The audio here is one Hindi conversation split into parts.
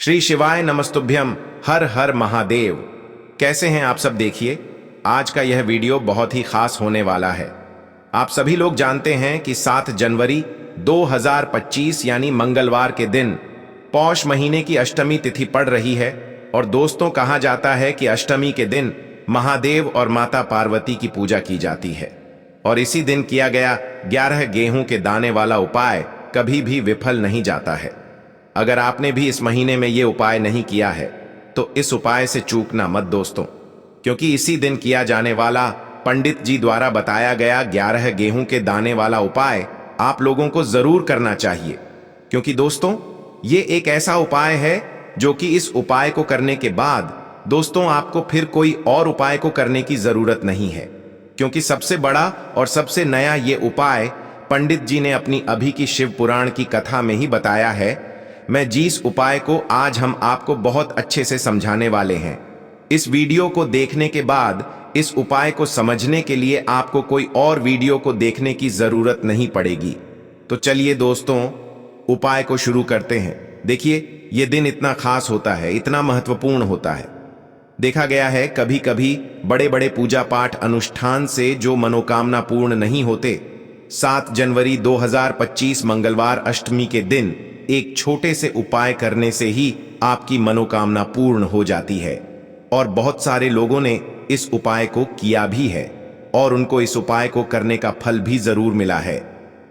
श्री शिवाय नमस्तुभ्यम। हर हर महादेव। कैसे हैं आप सब? देखिए, आज का यह वीडियो बहुत ही खास होने वाला है। आप सभी लोग जानते हैं कि 7 जनवरी 2025 यानी मंगलवार के दिन पौष महीने की अष्टमी तिथि पड़ रही है। और दोस्तों, कहा जाता है कि अष्टमी के दिन महादेव और माता पार्वती की पूजा की जाती है। और इसी दिन किया गया 11 गेहूं के दाने वाला उपाय कभी भी विफल नहीं जाता है। अगर आपने भी इस महीने में ये उपाय नहीं किया है तो इस उपाय से चूकना मत दोस्तों, क्योंकि इसी दिन किया जाने वाला पंडित जी द्वारा बताया गया 11 गेहूं के दाने वाला उपाय आप लोगों को जरूर करना चाहिए। क्योंकि दोस्तों, ये एक ऐसा उपाय है जो कि इस उपाय को करने के बाद दोस्तों आपको फिर कोई और उपाय को करने की जरूरत नहीं है। क्योंकि सबसे बड़ा और सबसे नया ये उपाय पंडित जी ने अपनी अभी की शिव पुराण की कथा में ही बताया है। मैं जिस उपाय को आज हम आपको बहुत अच्छे से समझाने वाले हैं, इस वीडियो को देखने के बाद इस उपाय को समझने के लिए आपको कोई और वीडियो को देखने की जरूरत नहीं पड़ेगी। तो चलिए दोस्तों, उपाय को शुरू करते हैं। देखिए, यह दिन इतना खास होता है, इतना महत्वपूर्ण होता है। देखा गया है कभी कभी बड़े बड़े पूजा पाठ अनुष्ठान से जो मनोकामना पूर्ण नहीं होते, 7 जनवरी 2025 मंगलवार अष्टमी के दिन एक छोटे से उपाय करने से ही आपकी मनोकामना पूर्ण हो जाती है। और बहुत सारे लोगों ने इस उपाय को किया भी है और उनको इस उपाय को करने का फल भी जरूर मिला है।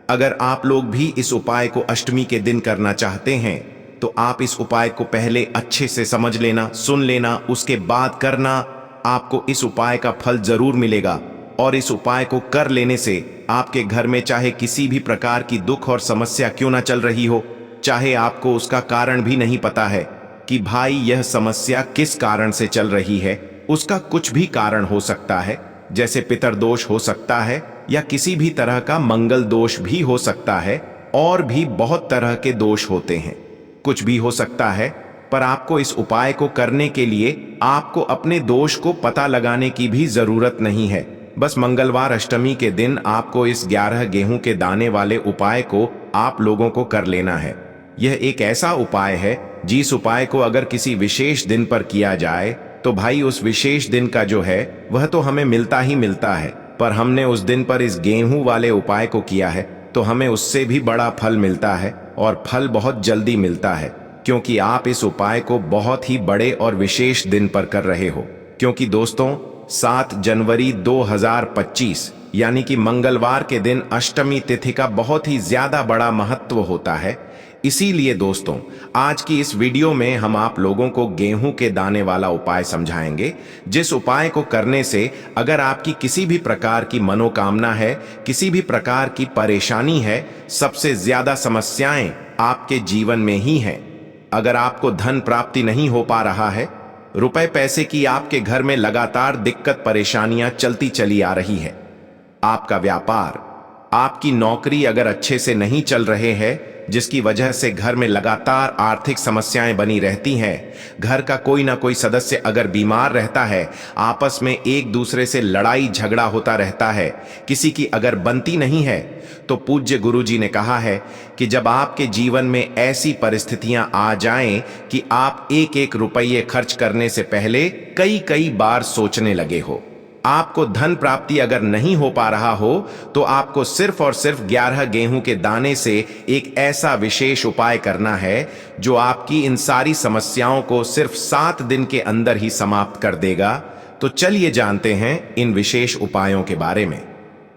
अगर आप लोग भी इस उपाय को अष्टमी के दिन करना चाहते हैं तो आप इस उपाय को पहले अच्छे से समझ लेना, सुन लेना, उसके बाद करना। आपको इस उपाय का फल जरूर मिलेगा। और इस उपाय को कर लेने से आपके घर में चाहे किसी भी प्रकार की दुख और समस्या क्यों ना चल रही हो, चाहे आपको उसका कारण भी नहीं पता है कि भाई यह समस्या किस कारण से चल रही है, उसका कुछ भी कारण हो सकता है। जैसे पितरदोष हो सकता है या किसी भी तरह का मंगल दोष भी हो सकता है, और भी बहुत तरह के दोष होते हैं, कुछ भी हो सकता है। पर आपको इस उपाय को करने के लिए आपको अपने दोष को पता लगाने की भी जरूरत नहीं है। बस मंगलवार अष्टमी के दिन आपको इस 11 गेहूं के दाने वाले उपाय को आप लोगों को कर लेना है। यह एक ऐसा उपाय है जिस उपाय को अगर किसी विशेष दिन पर किया जाए तो भाई उस विशेष दिन का जो है वह तो हमें मिलता ही मिलता है। पर हमने उस दिन पर इस गेहूं वाले उपाय को किया है तो हमें उससे भी बड़ा फल मिलता है, और फल बहुत जल्दी मिलता है। क्योंकि आप इस उपाय को बहुत ही बड़े और विशेष दिन पर कर रहे हो। क्योंकि दोस्तों, 7 जनवरी 2025 यानी कि मंगलवार के दिन अष्टमी तिथि का बहुत ही ज्यादा बड़ा महत्व होता है। इसीलिए दोस्तों, आज की इस वीडियो में हम आप लोगों को गेहूं के दाने वाला उपाय समझाएंगे, जिस उपाय को करने से अगर आपकी किसी भी प्रकार की मनोकामना है, किसी भी प्रकार की परेशानी है, सबसे ज्यादा समस्याएं आपके जीवन में ही हैं। अगर आपको धन प्राप्ति नहीं हो पा रहा है, रुपए पैसे की आपके घर में लगातार दिक्कत परेशानियां चलती चली आ रही है, आपका व्यापार, आपकी नौकरी अगर अच्छे से नहीं चल रहे हैं, जिसकी वजह से घर में लगातार आर्थिक समस्याएं बनी रहती हैं, घर का कोई ना कोई सदस्य अगर बीमार रहता है, आपस में एक दूसरे से लड़ाई झगड़ा होता रहता है, किसी की अगर बनती नहीं है, तो पूज्य गुरुजी ने कहा है कि जब आपके जीवन में ऐसी परिस्थितियां आ जाएं कि आप एक एक रुपये खर्च करने से पहले कई कई बार सोचने लगे हो, आपको धन प्राप्ति अगर नहीं हो पा रहा हो, तो आपको सिर्फ और सिर्फ 11 गेहूं के दाने से एक ऐसा विशेष उपाय करना है जो आपकी इन सारी समस्याओं को सिर्फ 7 दिन के अंदर ही समाप्त कर देगा। तो चलिए जानते हैं इन विशेष उपायों के बारे में।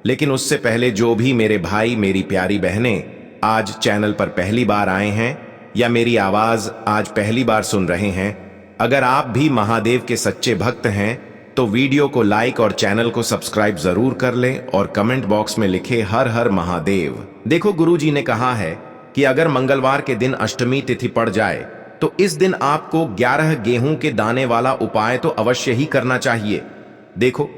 लेकिन उससे पहले जो भी मेरे भाई, मेरी प्यारी बहनें आज चैनल पर पहली बार आए हैं या मेरी आवाज आज पहली बार सुन रहे हैं, अगर आप भी महादेव के सच्चे भक्त हैं तो वीडियो को लाइक और चैनल को सब्सक्राइब जरूर कर लें और कमेंट बॉक्स में लिखे हर हर महादेव। देखो, गुरुजी ने कहा है कि अगर मंगलवार के दिन अष्टमी तिथि पड़ जाए तो इस दिन आपको 11 गेहूं के दाने वाला उपाय तो अवश्य ही करना चाहिए। देखो,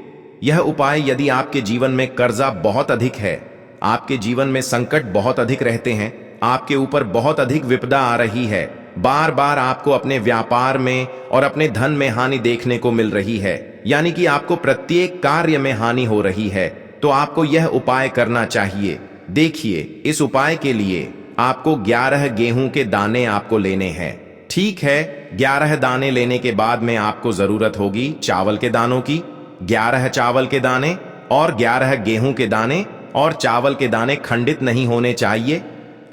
यह उपाय यदि आपके जीवन में कर्जा बहुत अधिक है, आपके जीवन में संकट बहुत अधिक रहते हैं, आपके ऊपर बहुत अधिक विपदा आ रही है, बार बार आपको अपने व्यापार में और अपने धन में हानि देखने को मिल रही है, यानी कि आपको प्रत्येक कार्य में हानि हो रही है, तो आपको यह उपाय करना चाहिए। देखिए, इस उपाय के लिए आपको 11 गेहूं के दाने आपको लेने हैं। ठीक है, 11 दाने लेने के बाद में आपको जरूरत होगी चावल के दानों की। 11 चावल के दाने और 11 गेहूं के दाने, और चावल के दाने खंडित नहीं होने चाहिए।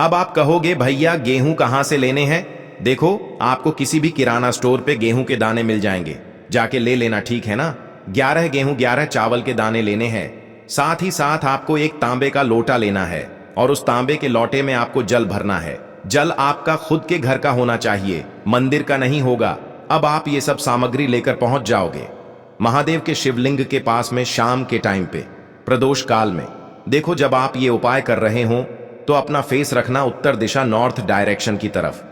अब आप कहोगे भैया गेहूं कहां से लेने हैं? देखो, आपको किसी भी किराना स्टोर पे गेहूं के दाने मिल जाएंगे, जाके ले लेना, ठीक है ना। 11 गेहूं 11 चावल के दाने लेने हैं। साथ ही साथ आपको एक तांबे का लोटा लेना है और उस तांबे के लोटे में आपको जल भरना है। जल आपका खुद के घर का होना चाहिए, मंदिर का नहीं होगा। अब आप ये सब सामग्री लेकर पहुंच जाओगे महादेव के शिवलिंग के पास में शाम के टाइम पे, प्रदोष काल में। देखो, जब आप ये उपाय कर रहे हो तो अपना फेस रखना उत्तर दिशा, नॉर्थ डायरेक्शन की तरफ।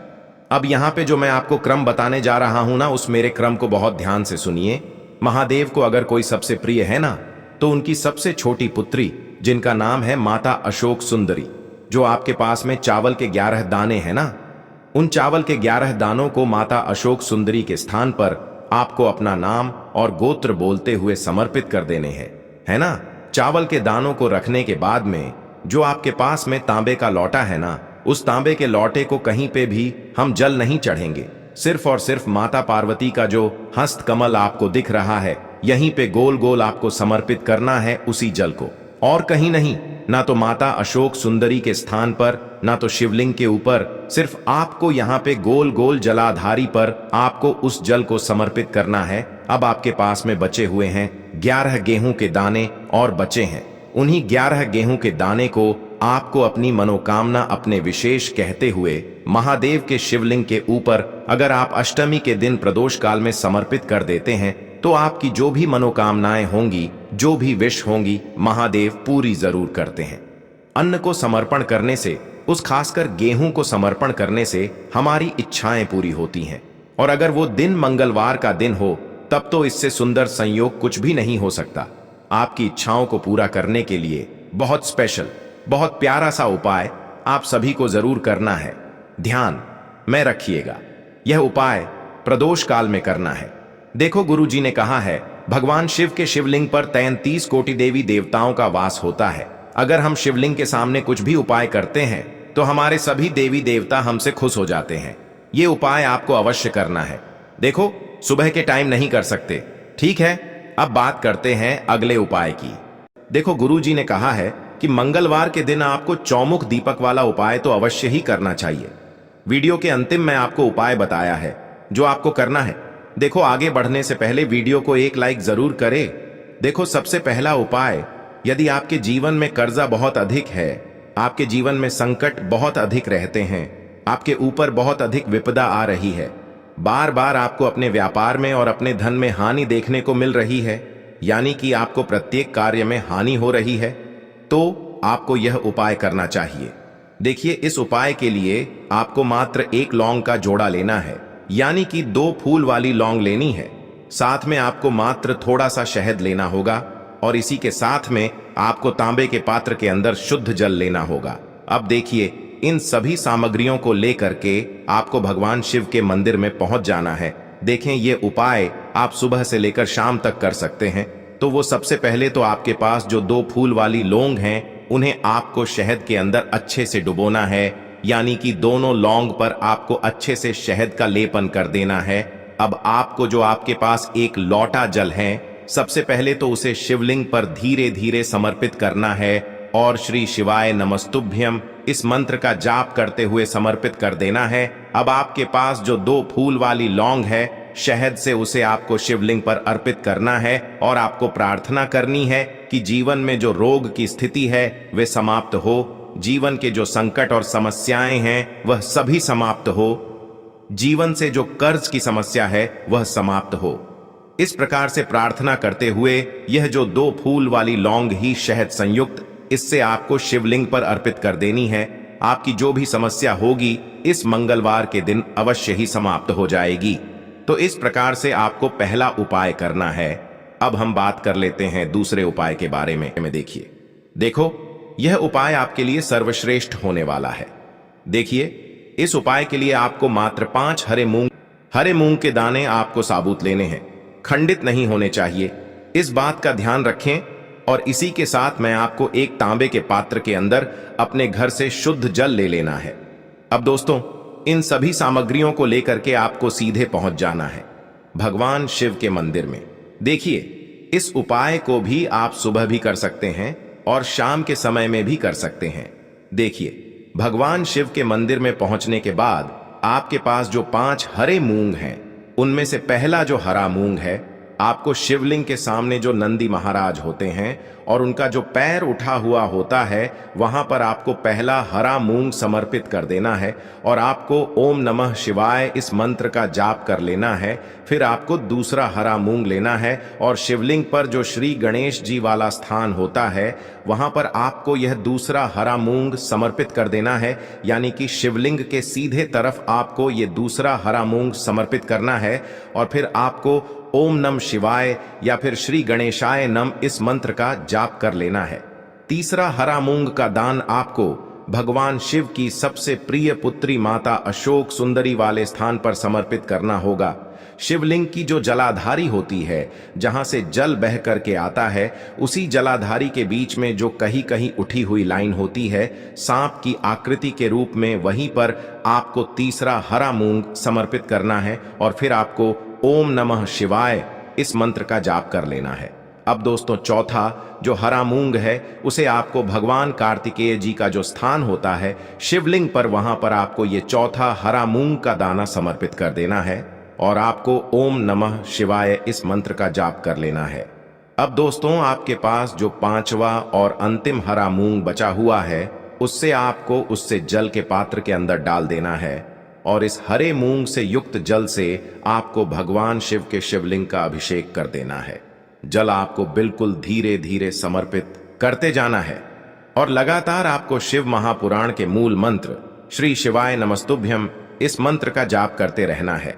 अब यहां पे जो मैं आपको क्रम बताने जा रहा हूं ना, उस मेरे क्रम को बहुत ध्यान से सुनिए। महादेव को अगर कोई सबसे प्रिय है ना, तो उनकी सबसे छोटी पुत्री, जिनका नाम है माता अशोक सुंदरी, जो आपके पास में चावल के 11 दाने हैं ना, उन चावल के 11 दानों को माता अशोक सुंदरी के स्थान पर आपको अपना नाम और गोत्र बोलते हुए समर्पित कर देने हैं, है ना। चावल के दानों को रखने के बाद में जो आपके पास में तांबे का लोटा है ना, उस तांबे के लोटे को कहीं पे भी हम जल नहीं चढ़ेंगे। सिर्फ और सिर्फ माता पार्वती का जो हस्त कमल आपको दिख रहा है, यहीं पे गोल गोल आपको समर्पित करना है उसी जल को, और कहीं नहीं। ना तो माता अशोक सुंदरी के स्थान पर, ना तो शिवलिंग के ऊपर, सिर्फ आपको यहाँ पे गोल गोल जलाधारी पर आपको उस जल को समर्पित करना है। अब आपके पास में बचे हुए हैं 11 गेहूं के दाने और बचे हैं। उन्हीं 11 गेहूं के दाने को आपको अपनी मनोकामना अपने विशेष कहते हुए महादेव के शिवलिंग के ऊपर अगर आप अष्टमी के दिन प्रदोष काल में समर्पित कर देते हैं, तो आपकी जो भी मनोकामनाएं होंगी, जो भी विश होंगी, महादेव पूरी जरूर करते हैं। अन्न को समर्पण करने से, उस खासकर गेहूं को समर्पण करने से हमारी इच्छाएं पूरी होती हैं। और अगर वो दिन मंगलवार का दिन हो, तब तो इससे सुंदर संयोग कुछ भी नहीं हो सकता। आपकी इच्छाओं को पूरा करने के लिए बहुत स्पेशल, बहुत प्यारा सा उपाय आप सभी को जरूर करना है। ध्यान में रखिएगा, यह उपाय प्रदोष काल में करना है। देखो, गुरु जी ने कहा है, भगवान शिव के शिवलिंग पर 33 कोटि देवी देवताओं का वास होता है। अगर हम शिवलिंग के सामने कुछ भी उपाय करते हैं तो हमारे सभी देवी देवता हमसे खुश हो जाते हैं। ये उपाय आपको अवश्य करना है। देखो, सुबह के टाइम नहीं कर सकते, ठीक है। अब बात करते हैं अगले उपाय की। देखो, गुरु जी ने कहा है कि मंगलवार के दिन आपको चौमुख दीपक वाला उपाय तो अवश्य ही करना चाहिए। वीडियो के अंतिम में आपको उपाय बताया है जो आपको करना है। देखो, आगे बढ़ने से पहले वीडियो को एक लाइक जरूर करें। देखो, सबसे पहला उपाय, यदि आपके जीवन में कर्जा बहुत अधिक है, आपके जीवन में संकट बहुत अधिक रहते हैं, आपके ऊपर बहुत अधिक विपदा आ रही है, बार बार आपको अपने व्यापार में और अपने धन में हानि देखने को मिल रही है, यानी कि आपको प्रत्येक कार्य में हानि हो रही है, तो आपको यह उपाय करना चाहिए। देखिए, इस उपाय के लिए आपको मात्र एक लौंग का जोड़ा लेना है, यानी कि 2 फूल वाली लौंग लेनी है। साथ में आपको मात्र थोड़ा सा शहद लेना होगा और इसी के साथ में आपको तांबे के पात्र के अंदर शुद्ध जल लेना होगा। अब देखिए, इन सभी सामग्रियों को लेकर के आपको भगवान शिव के मंदिर में पहुंच जाना है। देखें, ये उपाय आप सुबह से लेकर शाम तक कर सकते हैं। तो वो सबसे पहले तो आपके पास जो 2 फूल वाली लौंग हैं, उन्हें आपको शहद के अंदर अच्छे से डुबोना है, यानी कि दोनों लौंग पर आपको अच्छे से शहद का लेपन कर देना है। अब आपको जो आपके पास एक लोटा जल है, सबसे पहले तो उसे शिवलिंग पर धीरे धीरे समर्पित करना है और श्री शिवाय नमस्तुभ्यम इस मंत्र का जाप करते हुए समर्पित कर देना है। अब आपके पास जो 2 फूल वाली लौंग है, शहद से उसे आपको शिवलिंग पर अर्पित करना है और आपको प्रार्थना करनी है कि जीवन में जो रोग की स्थिति है वे समाप्त हो, जीवन के जो संकट और समस्याएं हैं वह सभी समाप्त हो, जीवन से जो कर्ज की समस्या है वह समाप्त हो। इस प्रकार से प्रार्थना करते हुए यह जो 2 फूल वाली लौंग ही शहद संयुक्त, इससे आपको शिवलिंग पर अर्पित कर देनी है। आपकी जो भी समस्या होगी इस मंगलवार के दिन अवश्य ही समाप्त हो जाएगी। तो इस प्रकार से आपको पहला उपाय करना है। अब हम बात कर लेते हैं दूसरे उपाय के बारे में। देखिए, देखो, यह उपाय आपके लिए सर्वश्रेष्ठ होने वाला है। देखिए, इस उपाय के लिए आपको मात्र 5 हरे मूंग के दाने आपको साबुत लेने हैं, खंडित नहीं होने चाहिए। इस बात का ध्यान रखें। और इसी के साथ मैं आपको एक तांबे के पात्र के अंदर अपने घर से शुद्ध जल ले लेना है। अब दोस्तों, इन सभी सामग्रियों को लेकर के आपको सीधे पहुंच जाना है भगवान शिव के मंदिर में। देखिए, इस उपाय को भी आप सुबह भी कर सकते हैं और शाम के समय में भी कर सकते हैं। देखिए, भगवान शिव के मंदिर में पहुंचने के बाद आपके पास जो 5 हरे मूंग हैं, उनमें से पहला जो हरा मूंग है, आपको शिवलिंग के सामने जो नंदी महाराज होते हैं और उनका जो पैर उठा हुआ होता है, वहां पर आपको पहला हरा मूंग समर्पित कर देना है और आपको ओम नमः शिवाय इस मंत्र का जाप कर लेना है। फिर आपको दूसरा हरा मूंग लेना है और शिवलिंग पर जो श्री गणेश जी वाला स्थान होता है, वहां पर आपको यह दूसरा हरा मूंग समर्पित कर देना है। यानी कि शिवलिंग के सीधे तरफ आपको ये दूसरा हरा मूंग समर्पित करना है और फिर आपको ओम नम शिवाय या फिर श्री गणेशाय नम इस मंत्र का जाप कर लेना है। तीसरा हरा मूंग का दान आपको भगवान शिव की सबसे प्रिय पुत्री माता अशोक सुंदरी वाले स्थान पर समर्पित करना होगा। शिवलिंग की जो जलाधारी होती है, जहां से जल बह करके आता है, उसी जलाधारी के बीच में जो कहीं कहीं उठी हुई लाइन होती है सांप की आकृति के रूप में, वहीं पर आपको तीसरा हरा मूंग समर्पित करना है और फिर आपको ओम नमः शिवाय इस मंत्र का जाप कर लेना है। अब दोस्तों, चौथा जो हरा मूंग है, उसे आपको भगवान कार्तिकेय जी का जो स्थान होता है शिवलिंग पर, वहां पर आपको ये चौथा हरा मूंग का दाना समर्पित कर देना है और आपको ओम नमः शिवाय इस मंत्र का जाप कर लेना है। अब दोस्तों, आपके पास जो 5वां और अंतिम हरा मूंग बचा हुआ है, उससे आपको उससे जल के पात्र के अंदर डाल देना है और इस हरे मूंग से युक्त जल से आपको भगवान शिव के शिवलिंग का अभिषेक कर देना है। जल आपको बिल्कुल धीरे धीरे समर्पित करते जाना है और लगातार आपको शिव महापुराण के मूल मंत्र श्री शिवाय नमस्तुभ्यम इस मंत्र का जाप करते रहना है।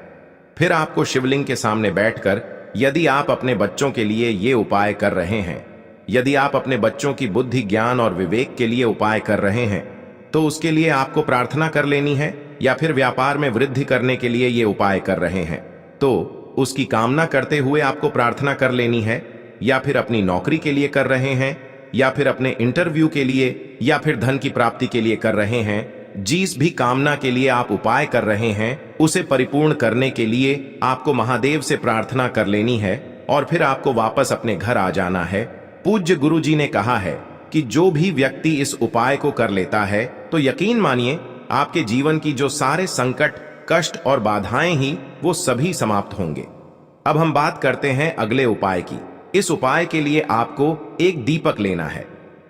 फिर आपको शिवलिंग के सामने बैठकर, यदि आप अपने बच्चों के लिए ये उपाय कर रहे हैं, यदि आप अपने बच्चों की बुद्धि ज्ञान और विवेक के लिए उपाय कर रहे हैं, तो उसके लिए आपको प्रार्थना कर लेनी है, या फिर व्यापार में वृद्धि करने के लिए ये उपाय कर रहे हैं तो उसकी कामना करते हुए आपको प्रार्थना कर लेनी है, या फिर अपनी नौकरी के लिए कर रहे हैं, या फिर अपने इंटरव्यू के लिए, या फिर धन की प्राप्ति के लिए कर रहे हैं। जिस भी कामना के लिए आप उपाय कर रहे हैं, उसे परिपूर्ण करने के लिए आपको महादेव से प्रार्थना कर लेनी है और फिर आपको वापस अपने घर आ जाना है। पूज्य गुरु जी ने कहा है कि जो भी व्यक्ति इस उपाय को कर लेता है, तो यकीन मानिए आपके जीवन की जो सारे संकट, कष्ट और बाधाएं ही वो सभी समाप्त होंगे। अब हम बात करते हैं अगले उपाय की। इस उपाय के लिए आपको एक दीपक लेना है।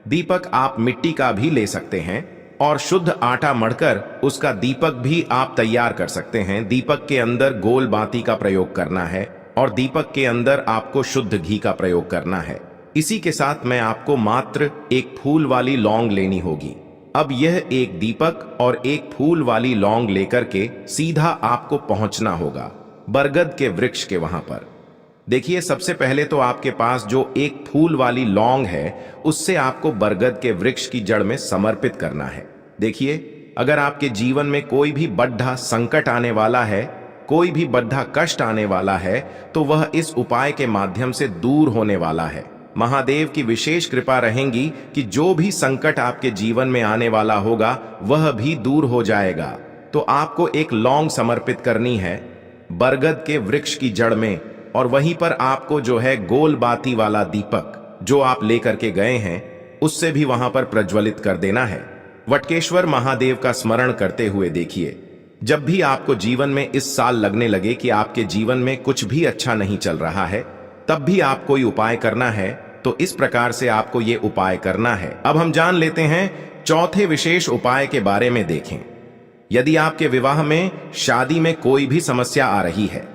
दीपक आप मिट्टी का भी ले सकते हैं और शुद्ध आटा मढ़कर उसका दीपक भी आप तैयार कर सकते हैं। दीपक के अंदर गोल बाती का प्रयोग करना है और दीपक के अंदर आपको शुद्ध घी का प्रयोग करना है। इसी के साथ मैं आपको मात्र एक फूल वाली लौंग लेनी होगी। अब यह एक दीपक और एक फूल वाली लौंग लेकर के सीधा आपको पहुंचना होगा बरगद के वृक्ष के वहां पर। देखिए, सबसे पहले तो आपके पास जो एक फूल वाली लौंग है, उससे आपको बरगद के वृक्ष की जड़ में समर्पित करना है। देखिए, अगर आपके जीवन में कोई भी बड़ा संकट आने वाला है, कोई भी बड़ा कष्ट आने वाला है, तो वह इस उपाय के माध्यम से दूर होने वाला है। महादेव की विशेष कृपा रहेगी कि जो भी संकट आपके जीवन में आने वाला होगा, वह भी दूर हो जाएगा। तो आपको एक लौंग समर्पित करनी है बरगद के वृक्ष की जड़ में, और वहीं पर आपको जो है गोल बाती वाला दीपक जो आप लेकर के गए हैं, उससे भी वहां पर प्रज्वलित कर देना है। वटकेश्वर महादेव का स्मरण करते हुए देखिए, जब भी आपको जीवन में इस साल लगने लगे कि आपके जीवन में कुछ भी अच्छा नहीं चल रहा है, तब भी आप कोई उपाय करना है, तो इस प्रकार से आपको ये उपाय करना है। अब हम जान लेते हैं चौथे विशेष उपाय के बारे में। देखें, यदि आपके विवाह में, शादी में कोई भी समस्या आ रही है,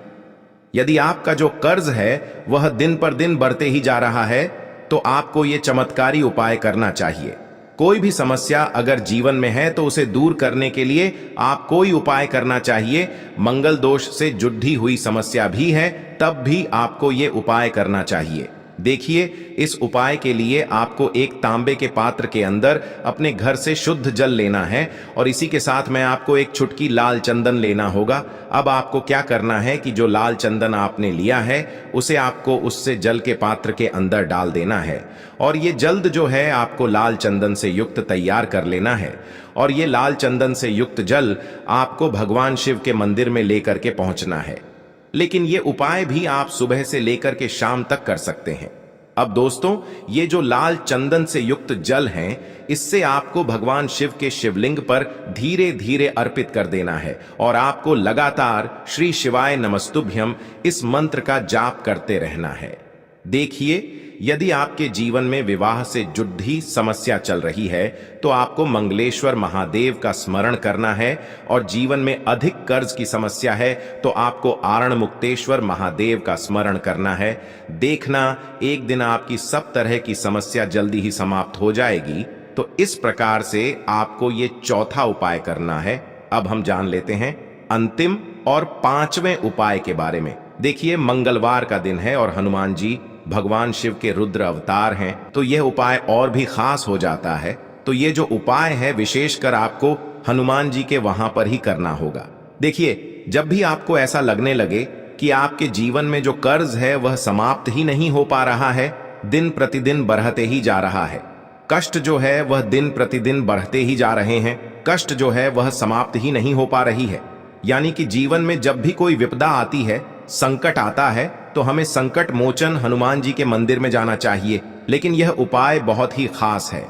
यदि आपका जो कर्ज है वह दिन पर दिन बढ़ते ही जा रहा है, तो आपको ये चमत्कारी उपाय करना चाहिए। कोई भी समस्या अगर जीवन में है तो उसे दूर करने के लिए आप कोई उपाय करना चाहिए। मंगल दोष से जुड़ी हुई समस्या भी है, तब भी आपको ये उपाय करना चाहिए। देखिए, इस उपाय के लिए आपको एक तांबे के पात्र के अंदर अपने घर से शुद्ध जल लेना है और इसी के साथ में आपको एक चुटकी लाल चंदन लेना होगा। अब आपको क्या करना है कि जो लाल चंदन आपने लिया है उसे आपको उससे जल के पात्र के अंदर डाल देना है और ये जल्द जो है आपको लाल चंदन से युक्त तैयार कर लेना है। और ये लाल चंदन से युक्त जल आपको भगवान शिव के मंदिर में लेकर के पहुंचना है। लेकिन ये उपाय भी आप सुबह से लेकर के शाम तक कर सकते हैं। अब दोस्तों, ये जो लाल चंदन से युक्त जल हैं, इससे आपको भगवान शिव के शिवलिंग पर धीरे धीरे अर्पित कर देना है और आपको लगातार श्री शिवाय नमस्तुभ्यम इस मंत्र का जाप करते रहना है। देखिए, यदि आपके जीवन में विवाह से जुड़ी समस्या चल रही है तो आपको मंगलेश्वर महादेव का स्मरण करना है और जीवन में अधिक कर्ज की समस्या है तो आपको आरण मुक्तेश्वर महादेव का स्मरण करना है। देखना, एक दिन आपकी सब तरह की समस्या जल्दी ही समाप्त हो जाएगी। तो इस प्रकार से आपको ये चौथा उपाय करना है। अब हम जान लेते हैं अंतिम और पांचवें उपाय के बारे में। देखिए, मंगलवार का दिन है और हनुमान जी भगवान शिव के रुद्र अवतार हैं, तो यह उपाय और भी खास हो जाता है। तो ये जो उपाय है विशेषकर आपको हनुमान जी के वहां पर ही करना होगा। देखिए, जब भी आपको ऐसा लगने लगे कि आपके जीवन में जो कर्ज है वह समाप्त ही नहीं हो पा रहा है, दिन प्रतिदिन बढ़ते ही जा रहा है, कष्ट जो है वह दिन प्रतिदिन बढ़ते ही जा रहे हैं, कष्ट जो है वह समाप्त ही नहीं हो पा रही है, यानी कि जीवन में जब भी कोई विपदा आती है, संकट आता है, तो हमें संकट मोचन हनुमान जी के मंदिर में जाना चाहिए। लेकिन यह उपाय बहुत ही खास है।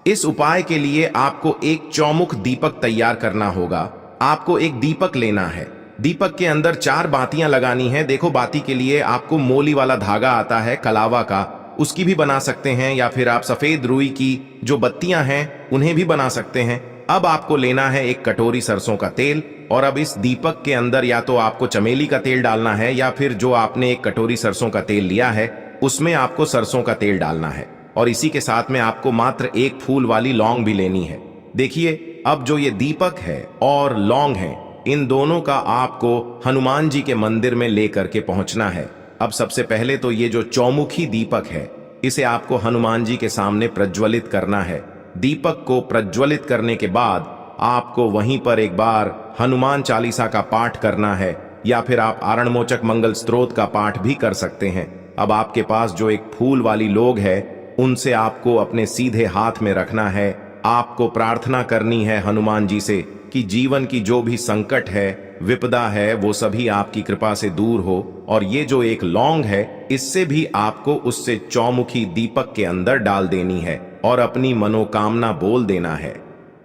इस उपाय के लिए आपको एक चौमुख दीपक तैयार करना होगा। आपको एक दीपक लेना है, दीपक के अंदर 4 बातियां लगानी है। देखो, बाती के लिए आपको मोली वाला धागा आता है कलावा का, उसकी भी बना सकते हैं, या फिर आप सफेद रुई की जो बत्तियां हैं उन्हें भी बना सकते हैं। अब आपको लेना है एक कटोरी सरसों का तेल और अब इस दीपक के अंदर या तो आपको चमेली का तेल डालना है या फिर जो आपने एक कटोरी सरसों का तेल लिया है उसमें आपको सरसों का तेल डालना है और इसी के साथ में आपको मात्र एक फूल वाली लौंग भी लेनी है। देखिए, अब जो ये दीपक है और लौंग है, इन दोनों का आपको हनुमान जी के मंदिर में लेकर के पहुंचना है। अब सबसे पहले तो ये जो चौमुखी दीपक है इसे आपको हनुमान जी के सामने प्रज्वलित करना है। दीपक को प्रज्वलित करने के बाद आपको वहीं पर एक बार हनुमान चालीसा का पाठ करना है या फिर आप आरणमोचक मंगल स्तोत्र का पाठ भी कर सकते हैं। अब आपके पास जो एक फूल वाली लोग है उनसे आपको अपने सीधे हाथ में रखना है। आपको प्रार्थना करनी है हनुमान जी से कि जीवन की जो भी संकट है, विपदा है, वो सभी आपकी कृपा से दूर हो। और ये जो एक लौंग है इससे भी आपको उससे चौमुखी दीपक के अंदर डाल देनी है और अपनी मनोकामना बोल देना है।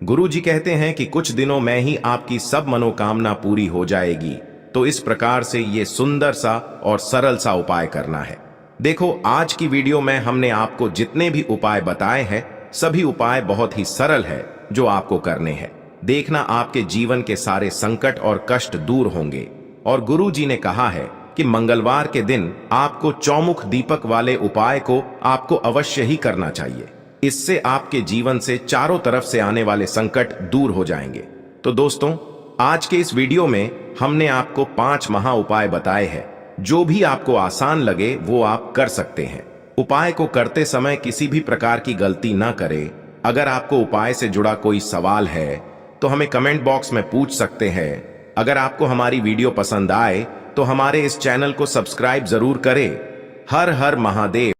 गुरु जी कहते हैं कि कुछ दिनों में ही आपकी सब मनोकामना पूरी हो जाएगी। तो इस प्रकार से ये सुंदर सा और सरल सा उपाय करना है। देखो, आज की वीडियो में हमने आपको जितने भी उपाय बताए हैं सभी उपाय बहुत ही सरल है जो आपको करने हैं। देखना, आपके जीवन के सारे संकट और कष्ट दूर होंगे। और गुरु जी ने कहा है कि मंगलवार के दिन आपको चौमुख दीपक वाले उपाय को आपको अवश्य ही करना चाहिए। इससे आपके जीवन से चारों तरफ से आने वाले संकट दूर हो जाएंगे। तो दोस्तों, आज के इस वीडियो में हमने आपको 5 महा उपाय बताए हैं। जो भी आपको आसान लगे वो आप कर सकते हैं। उपाय को करते समय किसी भी प्रकार की गलती ना करें। अगर आपको उपाय से जुड़ा कोई सवाल है तो हमें कमेंट बॉक्स में पूछ सकते हैं। अगर आपको हमारी वीडियो पसंद आए तो हमारे इस चैनल को सब्सक्राइब जरूर करें। हर हर महादेव।